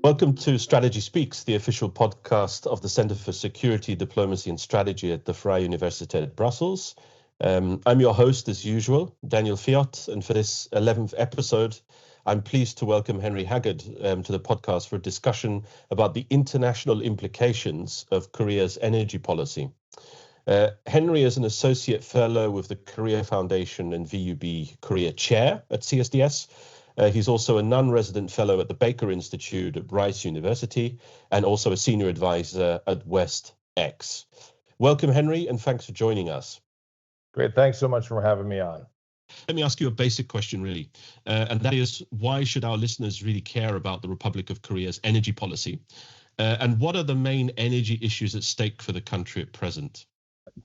Welcome to Strategy Speaks, the official podcast of the Centre for Security, Diplomacy and Strategy at the Vrije Universiteit Brussels. I'm your host, as usual, Daniel Fiott, and for this 11th episode, I'm pleased to welcome Henry Haggard to the podcast for a discussion about the international implications of Korea's energy policy. Henry is an associate fellow with the Korea Foundation and VUB Korea Chair at CSDS. He's also a non-resident fellow at the Baker Institute at Rice University and also a senior advisor at WestX. Welcome, Henry, and thanks for joining us. Great. Thanks so much for having me on. Let me ask you a basic question, really, and that is, why should our listeners really care about the Republic of Korea's energy policy? And what are the main energy issues at stake for the country at present?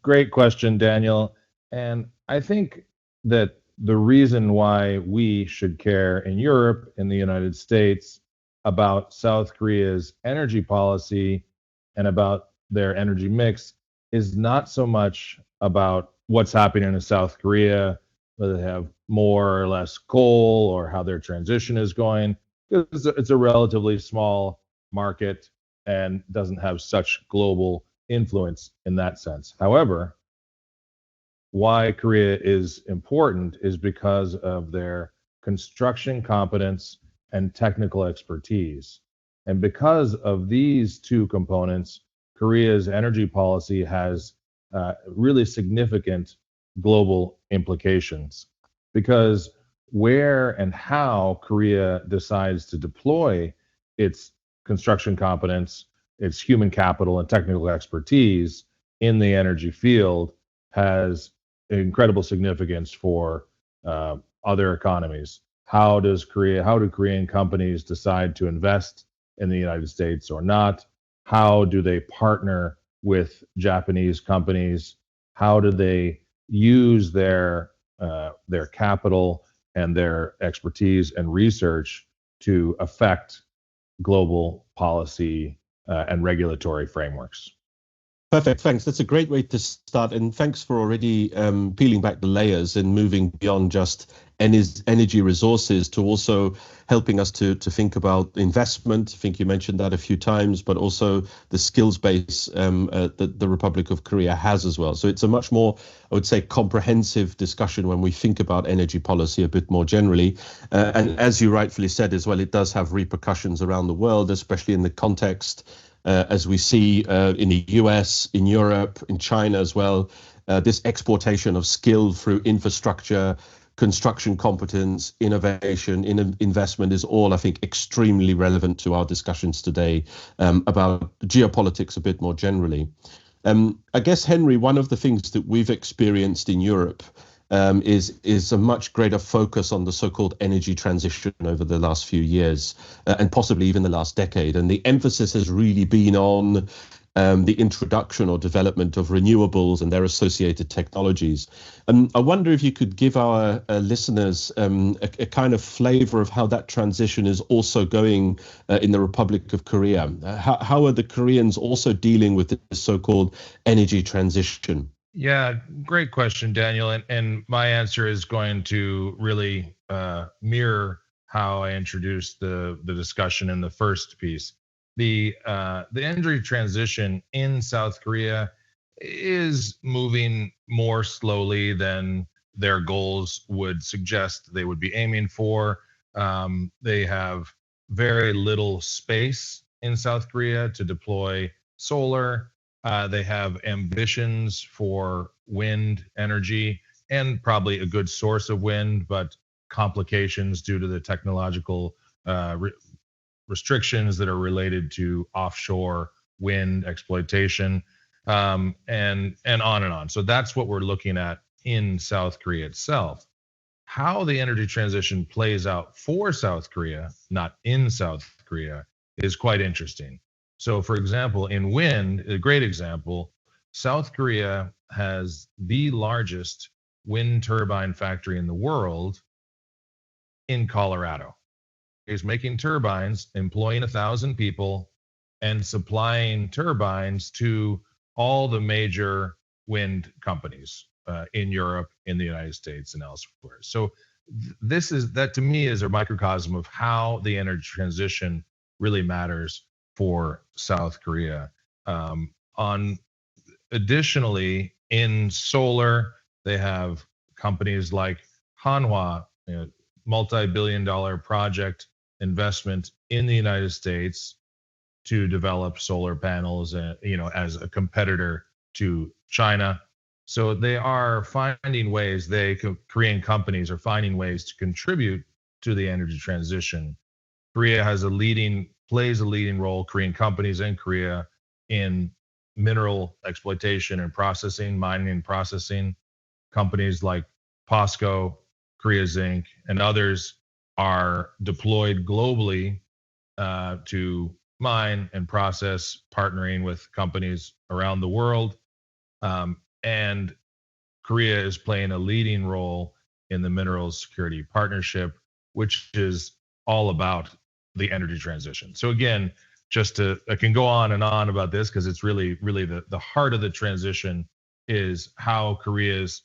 Great question, Daniel. And I think that the reason why we should care in Europe, in the United States, about South Korea's energy policy and about their energy mix is not so much about what's happening in South Korea, whether they have more or less coal or how their transition is going. It's a relatively small market and doesn't have such global influence in that sense. However, why Korea is important is because of their construction competence and technical expertise. And because of these two components, Korea's energy policy has really significant global implications. Because where and how Korea decides to deploy its construction competence, its human capital and technical expertise in the energy field has incredible significance for other economies. How do Korean companies decide to invest in the United States or not? How do they partner with Japanese companies? How do they use their capital and their expertise and research to affect global policy and regulatory frameworks? Perfect, thanks. That's a great way to start, and thanks for already peeling back the layers and moving beyond just energy resources to also helping us to think about investment. I think you mentioned that a few times, but also the skills base that the Republic of Korea has as well. So it's a much more, I would say, comprehensive discussion when we think about energy policy a bit more generally. And as you rightfully said as well, it does have repercussions around the world, especially in the context as we see in the US, in Europe, in China as well, this exportation of skill through infrastructure, construction competence, innovation, investment is all, I think, extremely relevant to our discussions today about geopolitics a bit more generally. I guess, Henry, one of the things that we've experienced in Europe is a much greater focus on the so-called energy transition over the last few years and possibly even the last decade. And the emphasis has really been on the introduction or development of renewables and their associated technologies. I wonder if you could give our listeners a kind of flavor of how that transition is also going in the Republic of Korea. How are the Koreans also dealing with this so-called energy transition? Yeah, great question, Daniel. And my answer is going to really mirror how I introduced the discussion in the first piece. The energy transition in South Korea is moving more slowly than their goals would suggest they would be aiming for. They have very little space in South Korea to deploy solar. They have ambitions for wind energy and probably a good source of wind, but complications due to the technological restrictions that are related to offshore wind exploitation, and on and on. So that's what we're looking at in South Korea itself. How the energy transition plays out for South Korea, not in South Korea, is quite interesting. So, for example, in wind, a great example, South Korea has the largest wind turbine factory in the world in Colorado. It's making turbines, employing 1,000 people, and supplying turbines to all the major wind companies in Europe, in the United States, and elsewhere. So that to me is a microcosm of how the energy transition really matters for South Korea. On Additionally, in solar, they have companies like Hanwha, multi-billion-dollar project investment in the United States to develop solar panels, as a competitor to China. So they are finding ways. Korean companies are finding ways to contribute to the energy transition. Korea plays a leading role, Korean companies in Korea, in mineral exploitation and processing, mining and processing. Companies like POSCO, Korea Zinc, and others are deployed globally to mine and process, partnering with companies around the world. And Korea is playing a leading role in the Minerals Security Partnership, which is all about the energy transition. So again, I can go on and on about this because it's really the heart of the transition is how Korea's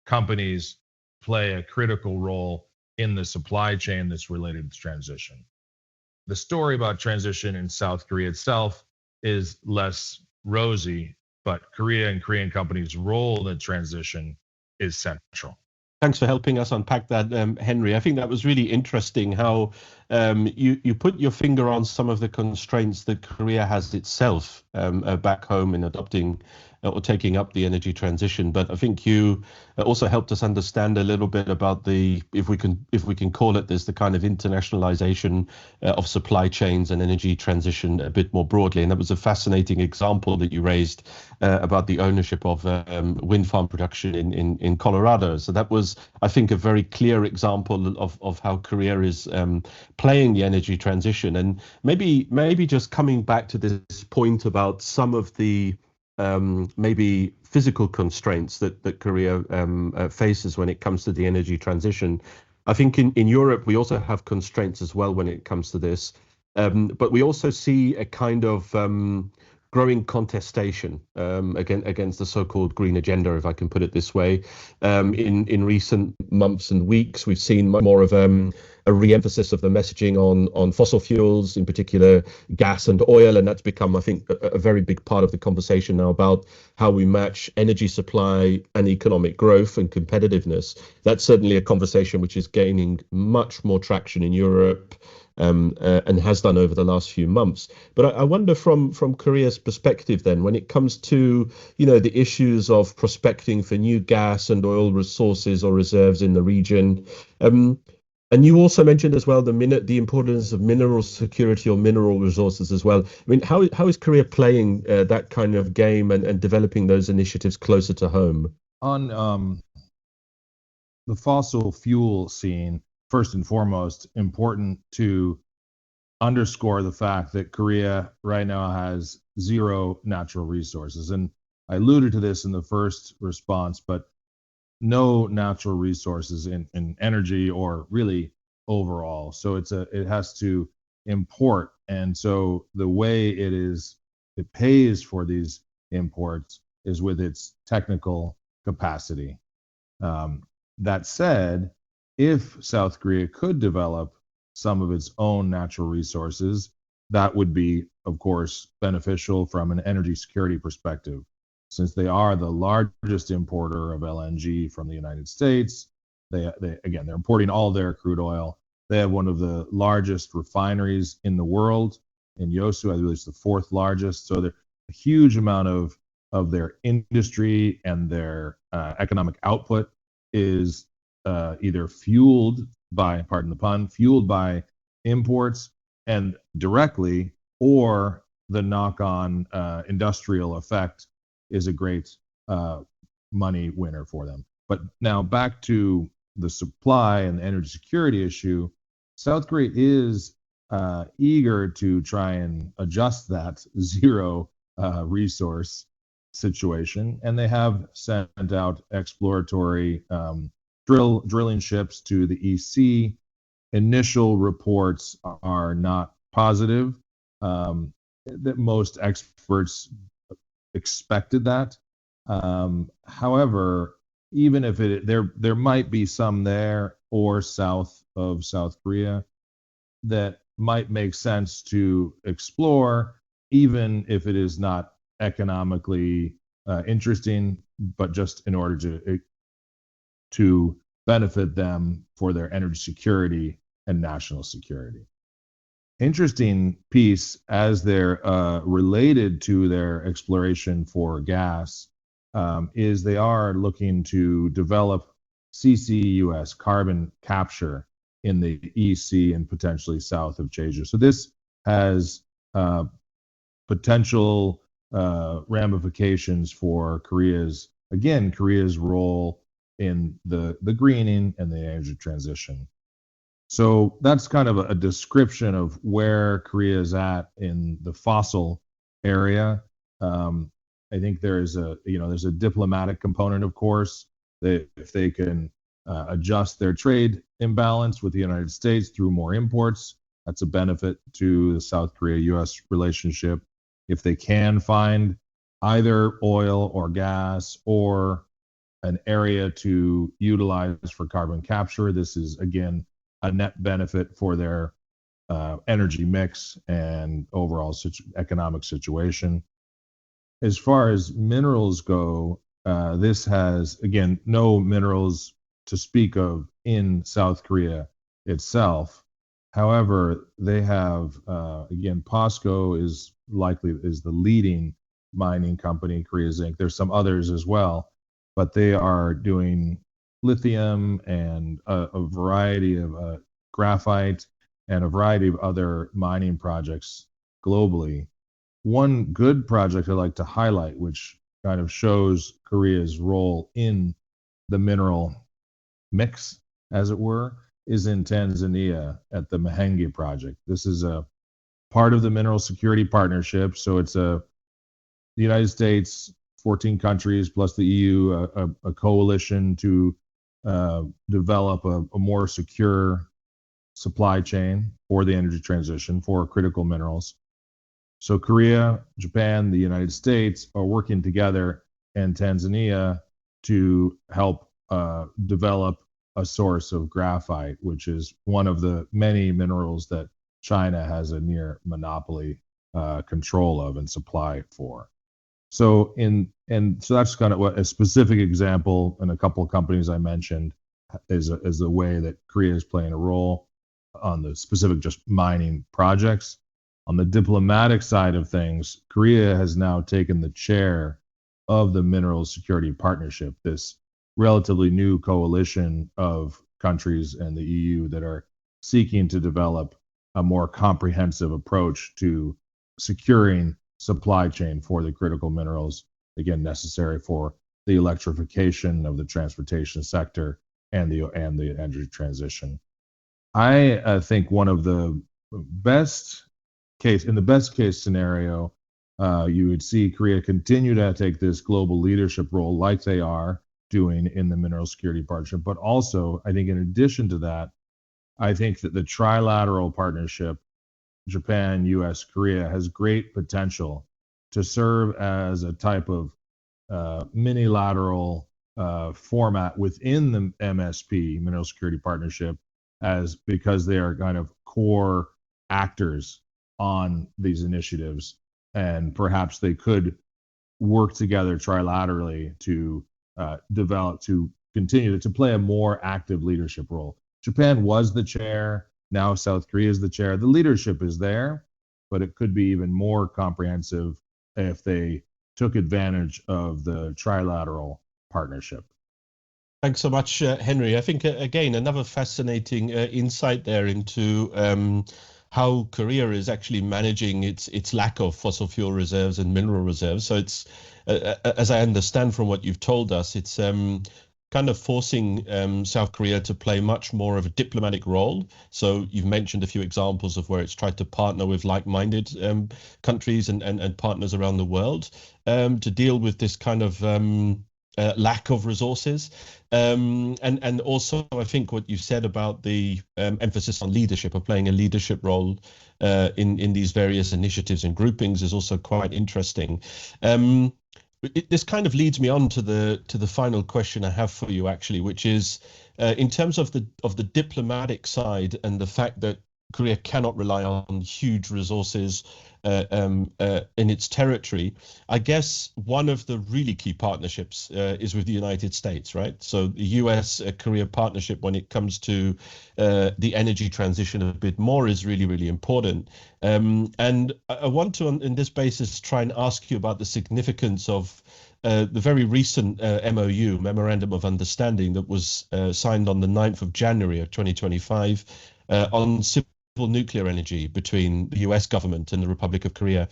companies play a critical role in the supply chain that's related to transition. The story about transition in South Korea itself is less rosy, but Korea and Korean companies' role in the transition is central. Thanks for helping us unpack that, Henry. I think that was really interesting how you put your finger on some of the constraints that Korea has itself back home in adopting or taking up the energy transition. But I think you also helped us understand a little bit about if we can call it this, the kind of internationalization of supply chains and energy transition a bit more broadly. And that was a fascinating example that you raised about the ownership of wind farm production in Colorado. So that was, I think, a very clear example of how Korea is playing the energy transition. And maybe just coming back to this point about some of the maybe physical constraints that Korea faces when it comes to the energy transition. I think in Europe, we also have constraints as well when it comes to this. But we also see a kind of growing contestation against the so-called green agenda, if I can put it this way. In recent months and weeks, we've seen more of a re-emphasis of the messaging on fossil fuels, in particular gas and oil, and that's become, I think, a very big part of the conversation now about how we match energy supply and economic growth and competitiveness. That's certainly a conversation which is gaining much more traction in Europe. And has done over the last few months. But I wonder from Korea's perspective then, when it comes to, the issues of prospecting for new gas and oil resources or reserves in the region, and you also mentioned as well the importance of mineral security or mineral resources as well. I mean, how is Korea playing that kind of game and developing those initiatives closer to home? On the fossil fuel scene, first and foremost, important to underscore the fact that Korea right now has zero natural resources. And I alluded to this in the first response, but no natural resources in energy or really overall. So it has to import. And so the way it pays for these imports is with its technical capacity. That said, if South Korea could develop some of its own natural resources, that would be, of course, beneficial from an energy security perspective. Since they are the largest importer of LNG from the United States, they're importing all their crude oil. They have one of the largest refineries in the world in Yosu. I believe it's the fourth largest. So a huge amount of their industry and their economic output is either fueled by, pardon the pun, fueled by imports and directly, or the knock-on industrial effect is a great money winner for them. But now back to the supply and the energy security issue, South Korea is eager to try and adjust that zero resource situation, and they have sent out exploratory drilling ships to the EC. Initial reports are not positive. That most experts expected that. However, even if there might be some there or south of South Korea that might make sense to explore, even if it is not economically interesting, but just in order to benefit them for their energy security and national security. Interesting piece as they're related to their exploration for gas is they are looking to develop CCUS, carbon capture, in the EC and potentially south of Jeju. So this has potential ramifications for Korea's role in the greening and the energy transition. So that's kind of a description of where Korea is at in the fossil area. I think there's a diplomatic component, of course, that if they can adjust their trade imbalance with the United States through more imports, that's a benefit to the South Korea-U.S. relationship. If they can find either oil or gas or an area to utilize for carbon capture, this is, again, a net benefit for their energy mix and overall economic situation. As far as minerals go, this has, again, no minerals to speak of in South Korea itself. However, they have, again, POSCO is the leading mining company, Korea Zinc. There's some others as well, but they are doing lithium and a variety of graphite and a variety of other mining projects globally. One good project I'd like to highlight, which kind of shows Korea's role in the mineral mix, as it were, is in Tanzania at the Mahenge project. This is a part of the Mineral Security Partnership. So it's the United States, 14 countries plus the EU, a coalition to develop a more secure supply chain for the energy transition for critical minerals. So Korea, Japan, the United States are working together, and Tanzania to help develop a source of graphite, which is one of the many minerals that China has a near monopoly control of and supply for. So so that's kind of what a specific example, and a couple of companies I mentioned is the way that Korea is playing a role on the specific just mining projects. On the diplomatic side of things, Korea has now taken the chair of the Mineral Security Partnership, this relatively new coalition of countries and the EU that are seeking to develop a more comprehensive approach to securing supply chain for the critical minerals, again, necessary for the electrification of the transportation sector and the energy transition. I think one of the best case scenario, you would see Korea continue to take this global leadership role like they are doing in the Mineral Security Partnership. But also, I think in addition to that, I think that the trilateral partnership, Japan, US, Korea, has great potential to serve as a type of minilateral format within the MSP, Mineral Security Partnership, because they are kind of core actors on these initiatives, and perhaps they could work together trilaterally to continue to play a more active leadership role. Japan was the chair, now South Korea is the chair. The leadership is there, but it could be even more comprehensive if they took advantage of the trilateral partnership. Thanks so much, Henry. I think, again, another fascinating insight there into how Korea is actually managing its lack of fossil fuel reserves and mineral reserves. So it's, as I understand from what you've told us, it's kind of forcing South Korea to play much more of a diplomatic role. So you've mentioned a few examples of where it's tried to partner with like-minded countries and partners around the world to deal with this kind of lack of resources. And also, I think what you said about the emphasis on leadership, or playing a leadership role in these various initiatives and groupings, is also quite interesting. This kind of leads me on to the final question I have for you, actually, which is in terms of the diplomatic side and the fact that Korea cannot rely on huge resources in its territory. I guess one of the really key partnerships is with the United States, right? So the US-Korea partnership when it comes to the energy transition a bit more is really, really important. And I want to, on in this basis, try and ask you about the significance of the very recent MOU, Memorandum of Understanding, that was signed on the 9th of January of 2025 on civil nuclear energy between the US government and the Republic of Korea.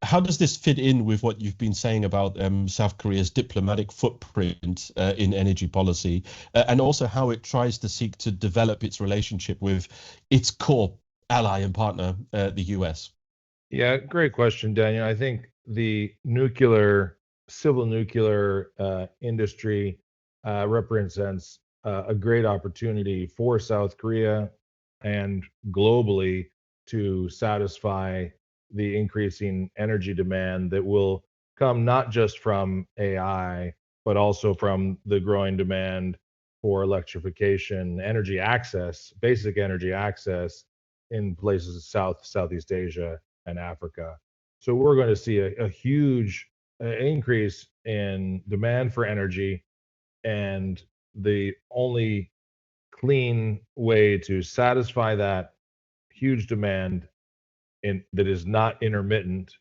How does this fit in with what you've been saying about South Korea's diplomatic footprint in energy policy, and also how it tries to seek to develop its relationship with its core ally and partner, the US? Yeah, great question, Daniel. I think the civil nuclear industry represents a great opportunity for South Korea and globally to satisfy the increasing energy demand that will come not just from AI, but also from the growing demand for electrification, energy access, basic energy access in places of Southeast Asia and Africa. So we're going to see a huge increase in demand for energy, and the only clean way to satisfy that huge demand that is not intermittent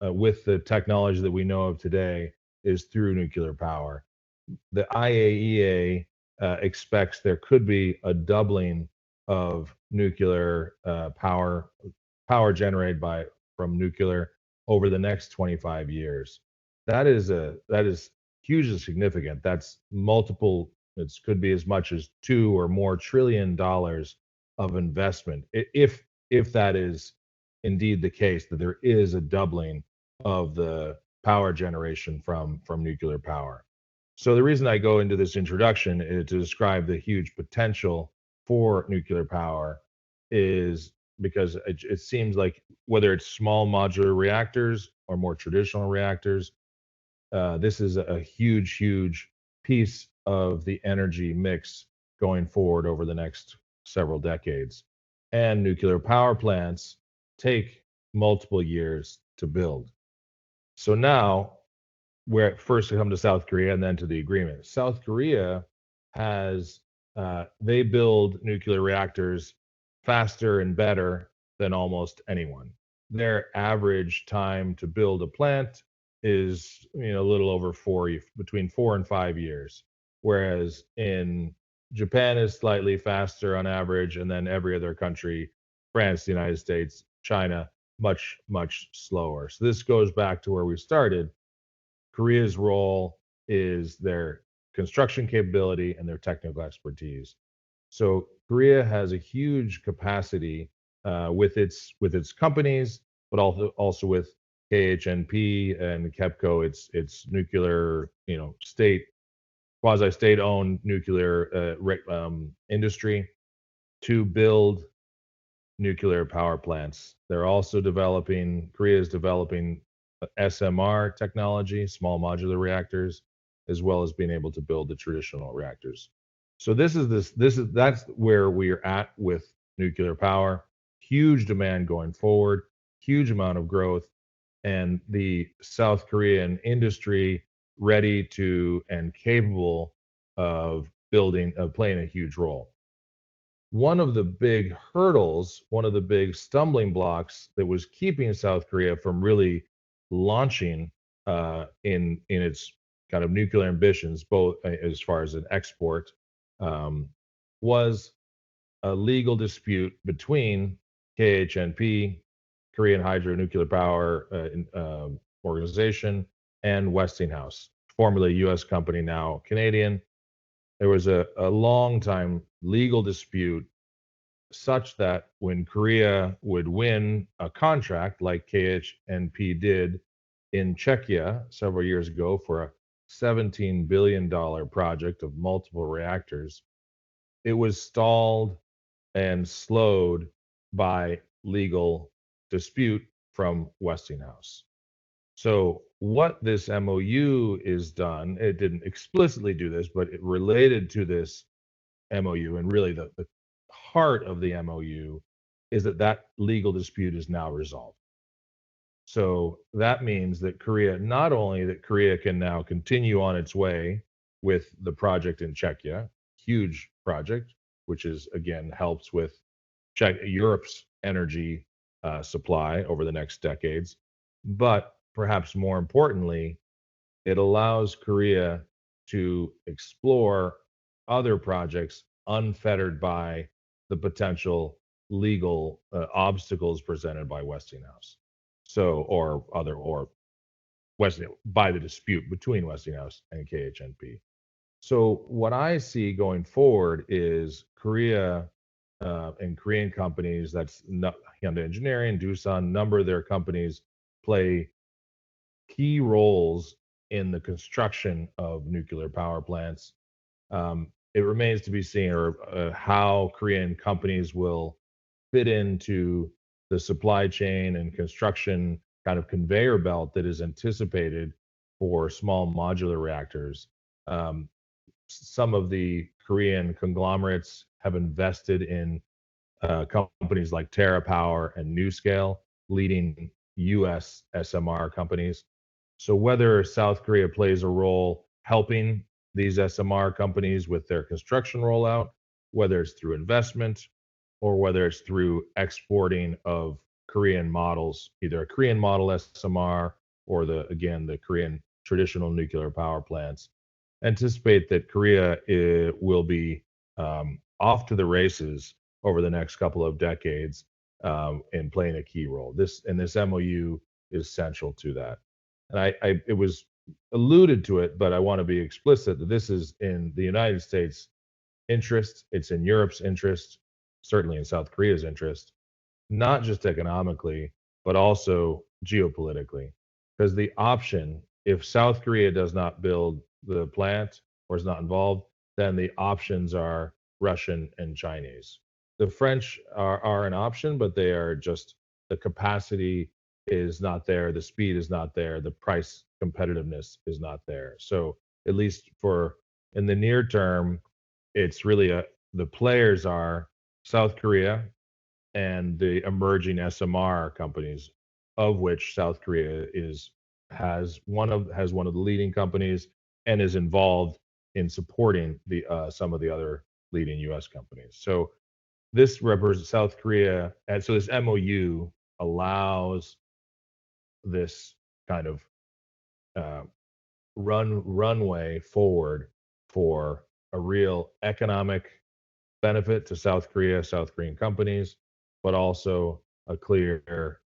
with the technology that we know of today is through nuclear power. The IAEA expects there could be a doubling of nuclear power generated from nuclear over the next 25 years. That is hugely significant. That's multiple. It could be as much as $2 or more trillion of investment if that is indeed the case, that there is a doubling of the power generation from nuclear power. So the reason I go into this introduction is to describe the huge potential for nuclear power is because it seems like whether it's small modular reactors or more traditional reactors, this is a huge, huge piece of the energy mix going forward over the next several decades. And nuclear power plants take multiple years to build. So now we're first to come to South Korea and then to the agreement. South Korea has they build nuclear reactors faster and better than almost anyone. Their average time to build a plant is a little over between 4 and 5 years, whereas in Japan is slightly faster on average, and then every other country, France, the United States, China, much much slower. So this goes back to where we started. Korea's role is their construction capability and their technical expertise. So Korea has a huge capacity with its companies, but also with KHNP and KEPCO, its nuclear, state quasi-state owned nuclear industry to build nuclear power plants. Korea is developing SMR technology, small modular reactors, as well as being able to build the traditional reactors. So that's where we're at with nuclear power. Huge demand going forward, huge amount of growth, and the South Korean industry ready to and capable of playing a huge role. One of the big hurdles, one of the big stumbling blocks that was keeping South Korea from really launching in its kind of nuclear ambitions, both as far as an export, was a legal dispute between KHNP, Korean Hydro Nuclear Power Organization, and Westinghouse, formerly U.S. company, now Canadian. There was a long time legal dispute such that when Korea would win a contract like KHNP did in Czechia several years ago for a $17 billion project of multiple reactors, it was stalled and slowed by legal dispute from Westinghouse. So what this MOU is done, it didn't explicitly do this, but it related to this MOU, and really the heart of the MOU is that that legal dispute is now resolved. So that means that Korea, not only that Korea can now continue on its way with the project in Czechia, huge project, which is again helps with Europe's energy supply over the next decades, but perhaps more importantly, it allows Korea to explore other projects unfettered by the potential legal obstacles presented by Westinghouse. So, or Westinghouse by the dispute between Westinghouse and KHNP. So, what I see going forward is Korea and Korean companies, that's Hyundai Engineering, Doosan, number of their companies play key roles in the construction of nuclear power plants. It remains to be seen or how Korean companies will fit into the supply chain and construction kind of conveyor belt that is anticipated for small modular reactors. Some of the Korean conglomerates have invested in companies like TerraPower and NewScale, leading US SMR companies. So whether South Korea plays a role helping these SMR companies with their construction rollout, whether it's through investment or whether it's through exporting of Korean models, either a Korean model SMR or the Korean traditional nuclear power plants, anticipate that Korea will be off to the races over the next couple of decades in playing a key role. This MOU is central to that. And it was alluded to it, but I want to be explicit that this is in the United States' interest. It's in Europe's interest, certainly in South Korea's interest, not just economically, but also geopolitically. Because the option, if South Korea does not build the plant or is not involved, then the options are Russian and Chinese. The French are an option, but they are just the capacity is not there, the speed is not there, the price competitiveness is not there. So at least for in the near term, it's really the players are South Korea and the emerging SMR companies, of which South Korea has one of the leading companies and is involved in supporting the some of the other leading U.S. companies. So this represents South Korea, and so this MOU allows this kind of runway forward for a real economic benefit to South Korea, South Korean companies, but also a clear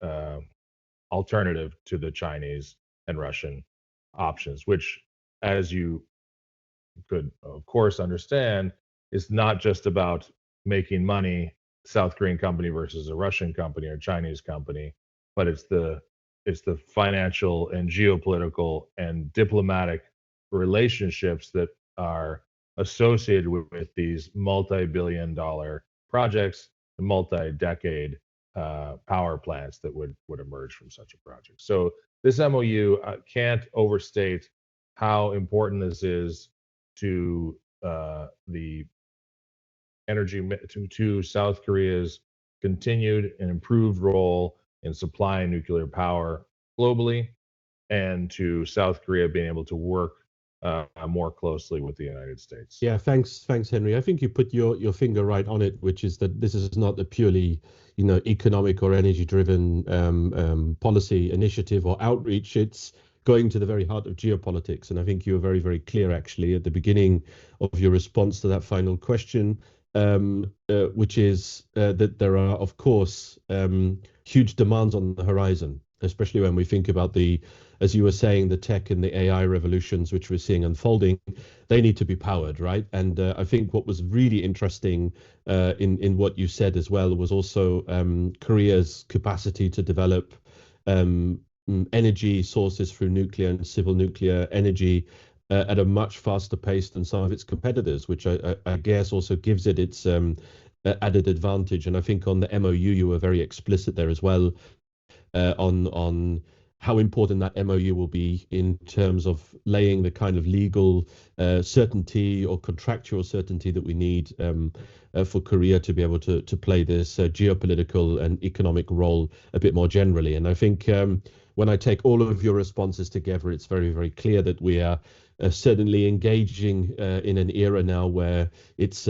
alternative to the Chinese and Russian options, which, as you could, of course, understand, is not just about making money, South Korean company versus a Russian company or Chinese company, but it's the financial and geopolitical and diplomatic relationships that are associated with these multi-billion-dollar projects, the multi-decade power plants that would emerge from such a project. So this MOU can't overstate how important this is to the energy to South Korea's continued and improved role in supplying nuclear power globally, and to South Korea being able to work more closely with the United States. Yeah, thanks, Henry. I think you put your finger right on it, which is that this is not a purely, economic or energy-driven policy initiative or outreach. It's going to the very heart of geopolitics, and I think you were very, very clear actually at the beginning of your response to that final question, which is that there are, of course, huge demands on the horizon, especially when we think about as you were saying, the tech and the AI revolutions which we're seeing unfolding. They need to be powered, right? And I think what was really interesting in what you said as well was also Korea's capacity to develop energy sources through nuclear and civil nuclear energy at a much faster pace than some of its competitors, which I guess also gives it its added advantage. And I think on the MOU, you were very explicit there as well on how important that MOU will be in terms of laying the kind of legal certainty or contractual certainty that we need for Korea to be able to play this geopolitical and economic role a bit more generally. And I think when I take all of your responses together, it's very, very clear that we are certainly engaging in an era now where it's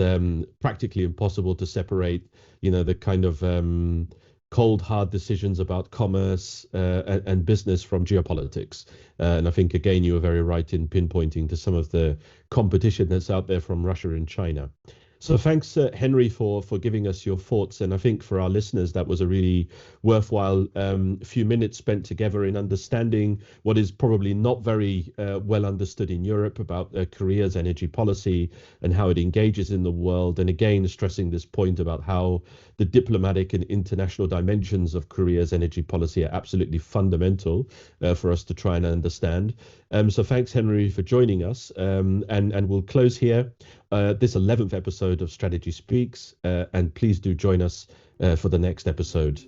practically impossible to separate, the kind of cold, hard decisions about commerce and business from geopolitics. And I think, again, you were very right in pinpointing to some of the competition that's out there from Russia and China. So thanks, Henry, for giving us your thoughts. And I think for our listeners, that was a really worthwhile few minutes spent together in understanding what is probably not very well understood in Europe about Korea's energy policy and how it engages in the world. And again, stressing this point about how the diplomatic and international dimensions of Korea's energy policy are absolutely fundamental for us to try and understand. So thanks, Henry, for joining us. And we'll close here this 11th episode of Strategy Speaks. And please do join us for the next episode.